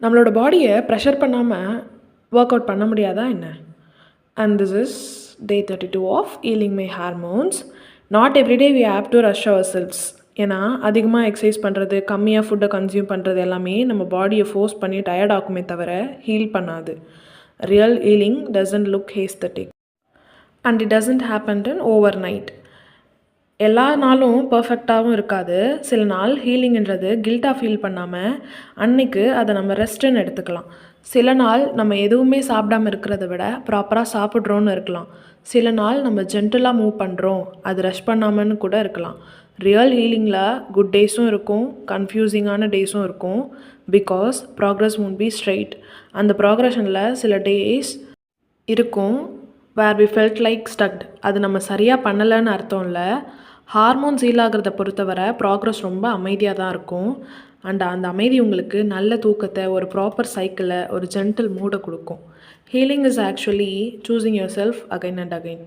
நம்மளோட பாடியை ப்ரெஷர் பண்ணாமல் ஒர்க் அவுட் பண்ண முடியாதா என்ன? And this is day 32 of healing my hormones. Not everyday we have to rush our cells. ஏன்னா அதிகமாக எக்ஸசைஸ் பண்ணுறது, கம்மியாக ஃபுட்டை கன்சியூம் பண்ணுறது எல்லாமே நம்ம பாடியை ஃபோர்ஸ் பண்ணி டயர்ட் ஆக்குமே தவிர ஹீல் பண்ணாது. Real healing doesn't look aesthetic and it doesn't happen in overnight. எல்லா நாளும் பர்ஃபெக்டாகவும் இருக்காது. சில நாள் ஹீலிங்ன்றது கில்ட்டாக ஃபீல் பண்ணாமல் அன்னைக்கு அதை நம்ம ரெஸ்ட்டுன்னு எடுத்துக்கலாம். சில நாள் நம்ம எதுவுமே சாப்பிடாமல் இருக்கிறத விட ப்ராப்பராக சாப்பிட்றோன்னு இருக்கலாம். சில நாள் நம்ம ஜென்டலாக மூவ் பண்ணுறோம், அது ரஷ் பண்ணாமன்னு கூட இருக்கலாம். ரியல் ஹீலிங்கில் குட் டேஸும் இருக்கும், கன்ஃபியூசிங்கான டேஸும் இருக்கும். Because progress won't be straight. அந்த ப்ராக்ரஷனில் சில டேஸ் இருக்கும் வேர் வி ஃபெல்ட் லைக் ஸ்டக்ட். அது நம்ம சரியாக பண்ணலைன்னு அர்த்தம் இல்லை. ஹார்மோன்ஸ் ஹீல் ஆகிறத பொறுத்தவரை ப்ராக்ரஸ் ரொம்ப அமைதியாக தான் இருக்கும். அண்ட் அந்த அமைதி உங்களுக்கு நல்ல தூக்கத்தை, ஒரு ப்ராப்பர் சைக்கிளை, ஒரு ஜென்டில் மூடை கொடுக்கும். Healing is actually choosing your self again and again.